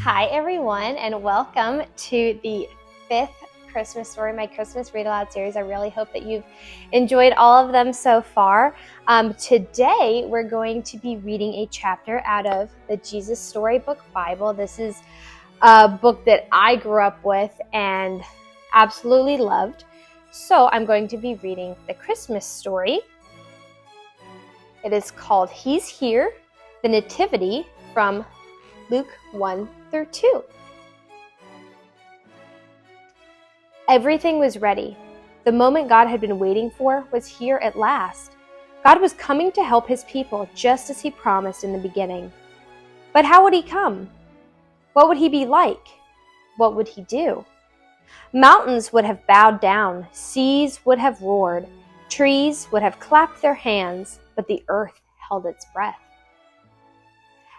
Hi everyone, and welcome to the fifth Christmas story, my Christmas Read Aloud series. I really hope that you've enjoyed all of them so far. Today we're going to be reading a chapter out of the Jesus Storybook Bible. This is a book that I grew up with and absolutely loved. So I'm going to be reading the Christmas story. It is called He's Here, the Nativity, from Luke 1 through 2. Everything was ready. The moment God had been waiting for was here at last. God was coming to help his people just as he promised in the beginning. But how would he come? What would he be like? What would he do? Mountains would have bowed down, seas would have roared, trees would have clapped their hands, but the earth held its breath.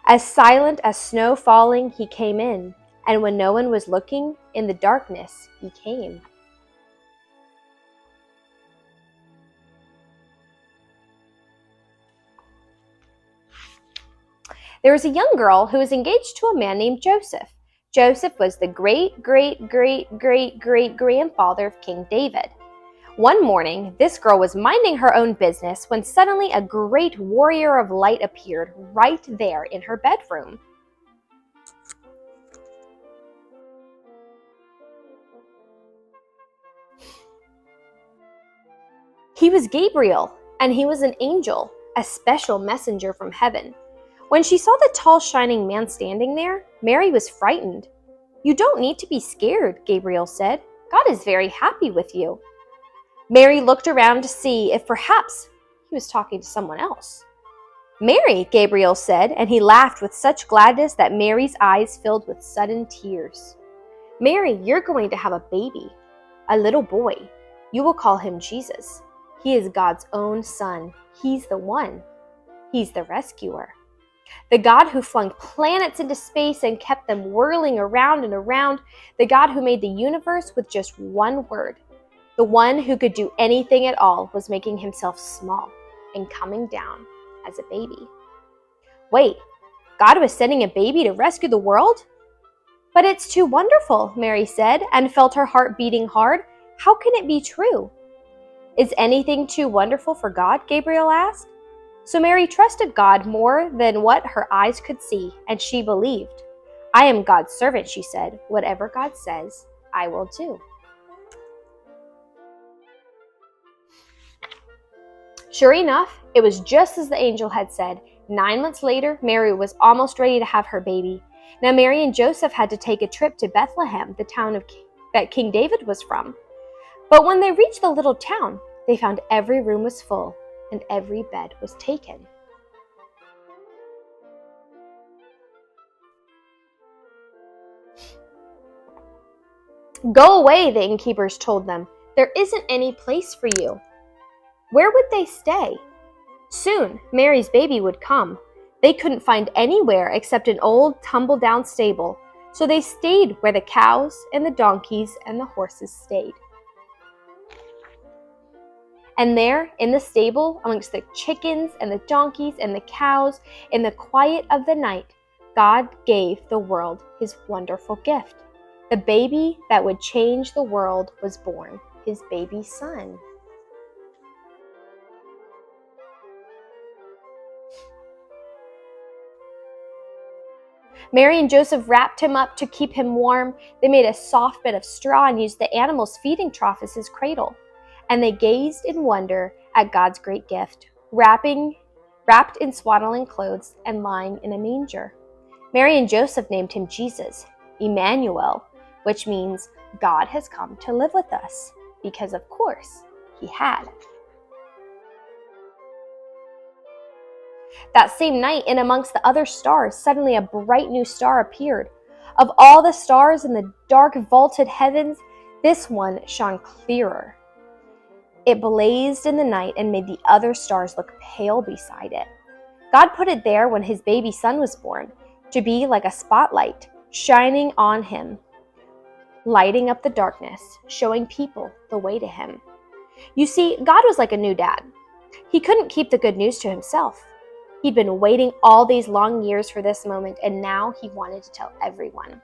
As silent as snow falling, he came in, and when no one was looking, in the darkness he came. There was a young girl who was engaged to a man named Joseph. Joseph was the great-great-great-great-great-grandfather of King David. One morning, this girl was minding her own business when suddenly a great warrior of light appeared right there in her bedroom. He was Gabriel, and he was an angel, a special messenger from heaven. When she saw the tall, shining man standing there, Mary was frightened. "You don't need to be scared," Gabriel said. "God is very happy with you." Mary looked around to see if perhaps he was talking to someone else. "Mary," Gabriel said, and he laughed with such gladness that Mary's eyes filled with sudden tears. "Mary, you're going to have a baby, a little boy. You will call him Jesus. He is God's own son. He's the one. He's the rescuer. The God who flung planets into space and kept them whirling around and around. The God who made the universe with just one word. The one who could do anything at all was making himself small and coming down as a baby." Wait, God was sending a baby to rescue the world? "But it's too wonderful," Mary said, and felt her heart beating hard. "How can it be true?" "Is anything too wonderful for God?" Gabriel asked. So Mary trusted God more than what her eyes could see, and she believed. "I am God's servant," she said. "Whatever God says, I will do." Sure enough, it was just as the angel had said. 9 months later, Mary was almost ready to have her baby. Now Mary and Joseph had to take a trip to Bethlehem, the town that King David was from. But when they reached the little town, they found every room was full and every bed was taken. "Go away," the innkeepers told them. "There isn't any place for you." Where would they stay? Soon, Mary's baby would come. They couldn't find anywhere except an old, tumble-down stable, so they stayed where the cows and the donkeys and the horses stayed. And there, in the stable, amongst the chickens and the donkeys and the cows, in the quiet of the night, God gave the world his wonderful gift. The baby that would change the world was born, his baby son. Mary and Joseph wrapped him up to keep him warm. They made a soft bed of straw and used the animal's feeding trough as his cradle. And they gazed in wonder at God's great gift, wrapped in swaddling clothes and lying in a manger. Mary and Joseph named him Jesus, Emmanuel, which means God has come to live with us, because of course he had. That same night, in amongst the other stars, suddenly a bright new star appeared. Of all the stars in the dark vaulted heavens, this one shone clearer. It blazed in the night and made the other stars look pale beside it. God put it there when his baby son was born, to be like a spotlight, shining on him, lighting up the darkness, showing people the way to him. You see, God was like a new dad. He couldn't keep the good news to himself. He'd been waiting all these long years for this moment, and now he wanted to tell everyone.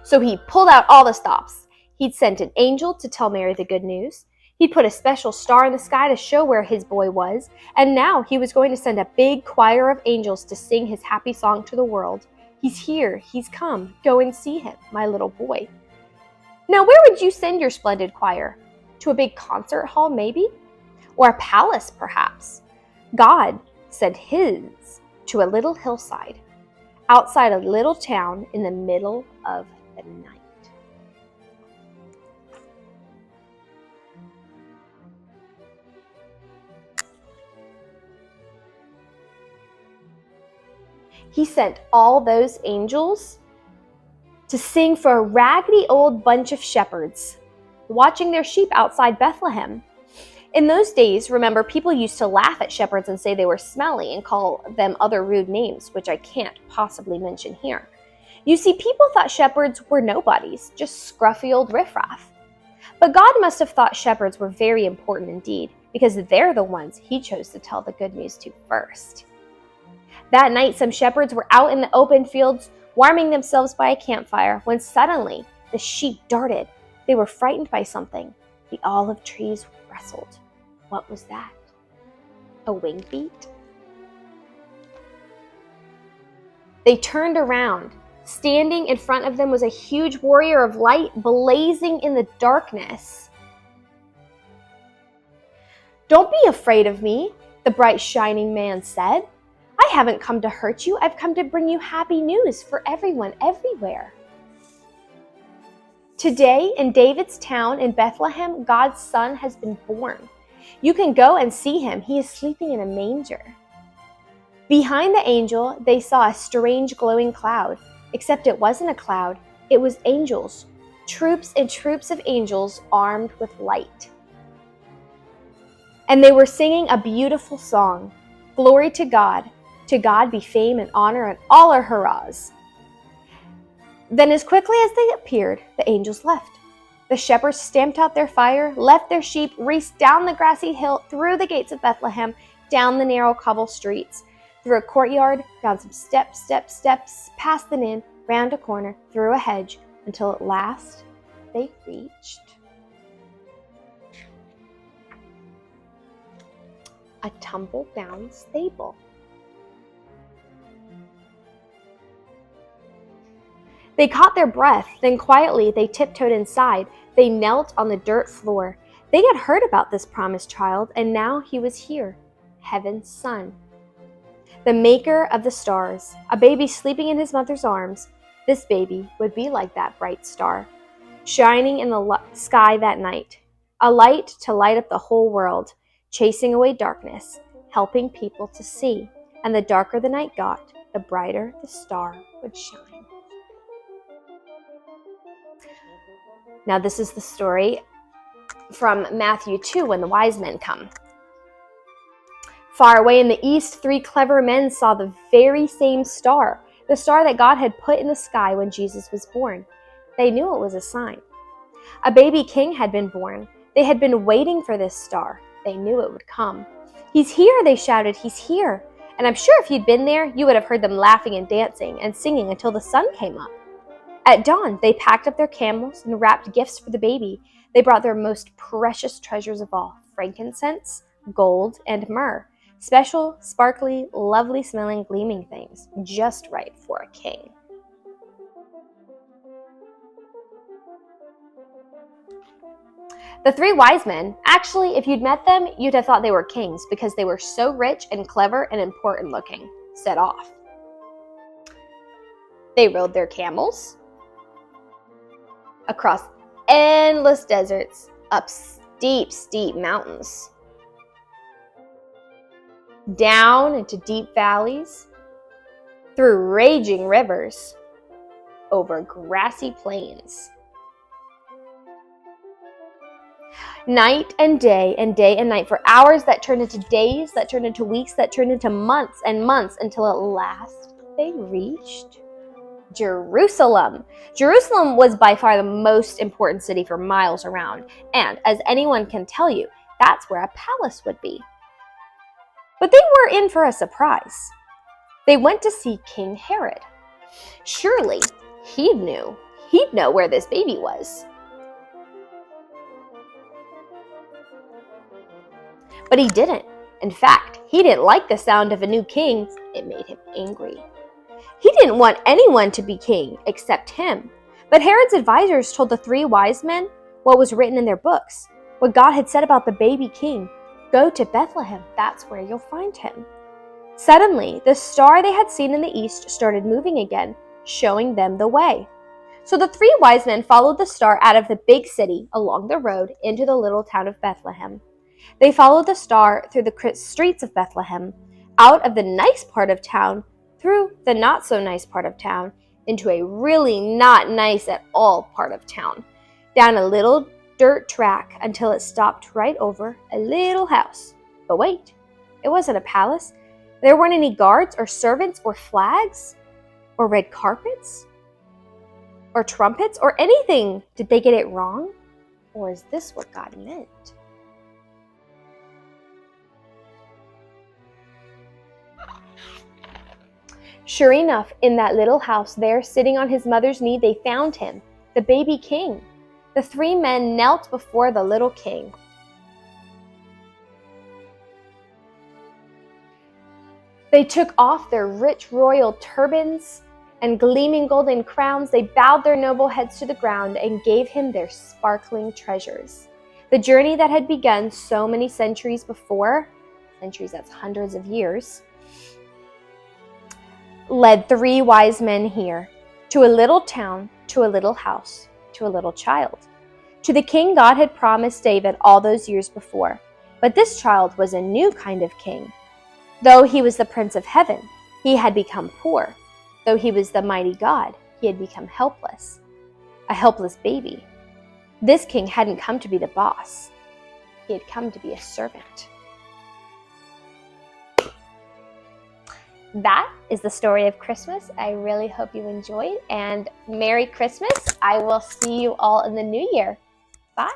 So he pulled out all the stops. He'd sent an angel to tell Mary the good news. He'd put a special star in the sky to show where his boy was. And now he was going to send a big choir of angels to sing his happy song to the world. He's here. He's come. Go and see him, my little boy. Now, where would you send your splendid choir? To a big concert hall, maybe? Or a palace, perhaps? God sent his to a little hillside, outside a little town in the middle of the night. He sent all those angels to sing for a raggedy old bunch of shepherds, watching their sheep outside Bethlehem. In those days, remember, people used to laugh at shepherds and say they were smelly and call them other rude names, which I can't possibly mention here. You see, people thought shepherds were nobodies, just scruffy old riffraff. But God must have thought shepherds were very important indeed, because they're the ones he chose to tell the good news to first. That night, some shepherds were out in the open fields, warming themselves by a campfire, when suddenly the sheep darted. They were frightened by something. The olive trees rustled. What was that? A wing beat? They turned around. Standing in front of them was a huge warrior of light, blazing in the darkness. "Don't be afraid of me," the bright shining man said. "I haven't come to hurt you. I've come to bring you happy news for everyone everywhere. Today, in David's town in Bethlehem, God's son has been born. You can go and see him. He is sleeping in a manger." Behind the angel, they saw a strange glowing cloud. Except it wasn't a cloud. It was angels. Troops and troops of angels armed with light. And they were singing a beautiful song. "Glory to God. To God be fame and honor and all our hurrahs." Then as quickly as they appeared, the angels left. The shepherds stamped out their fire, left their sheep, raced down the grassy hill, through the gates of Bethlehem, down the narrow cobble streets, through a courtyard, down some steps, past an inn, round a corner, through a hedge, until at last they reached a tumble-down stable. They caught their breath, then quietly they tiptoed inside. They knelt on the dirt floor. They had heard about this promised child, and now he was here, heaven's son, the maker of the stars, a baby sleeping in his mother's arms. This baby would be like that bright star, shining in the sky that night, a light to light up the whole world, chasing away darkness, helping people to see. And the darker the night got, the brighter the star would shine. Now this is the story from Matthew 2 when the wise men come. Far away in the east, 3 clever men saw the very same star, the star that God had put in the sky when Jesus was born. They knew it was a sign. A baby king had been born. They had been waiting for this star. They knew it would come. "He's here," they shouted. "He's here." And I'm sure if you'd been there, you would have heard them laughing and dancing and singing until the sun came up. At dawn, they packed up their camels and wrapped gifts for the baby. They brought their most precious treasures of all, frankincense, gold, and myrrh. Special, sparkly, lovely-smelling, gleaming things, just right for a king. The 3 wise men, actually, if you'd met them, you'd have thought they were kings because they were so rich and clever and important looking, set off. They rode their camels across endless deserts, up steep, steep mountains, down into deep valleys, through raging rivers, over grassy plains. Night and day and day and night, for hours that turned into days, that turned into weeks, that turned into months and months, until at last they reached Jerusalem. Jerusalem was by far the most important city for miles around, and as anyone can tell you, that's where a palace would be. But they were in for a surprise. They went to see King Herod. Surely, he'd know where this baby was. But he didn't. In fact, he didn't like the sound of a new king. It made him angry. He didn't want anyone to be king except him. But Herod's advisors told the 3 wise men what was written in their books, what God had said about the baby king. Go to Bethlehem, that's where you'll find him. Suddenly, the star they had seen in the east started moving again, showing them the way. So the 3 wise men followed the star out of the big city, along the road, into the little town of Bethlehem. They followed the star through the streets of Bethlehem, out of the nice part of town, through the not so nice part of town, into a really not nice at all part of town, down a little dirt track until it stopped right over a little house. But wait, it wasn't a palace. There weren't any guards or servants or flags or red carpets or trumpets or anything. Did they get it wrong? Or is this what God meant? Sure enough, in that little house there, sitting on his mother's knee, they found him, the baby king. The 3 men knelt before the little king. They took off their rich royal turbans and gleaming golden crowns. They bowed their noble heads to the ground and gave him their sparkling treasures. The journey that had begun so many centuries before, centuries, that's hundreds of years, led 3 wise men here, to a little town, to a little house, to a little child, to the king God had promised David all those years before. But this child was a new kind of king. Though he was the Prince of Heaven, he had become poor. Though he was the mighty God, he had become helpless, a helpless baby. This king hadn't come to be the boss. He had come to be a servant. That is the story of Christmas. I really hope you enjoyed, and Merry Christmas. I will see you all in the new year. Bye.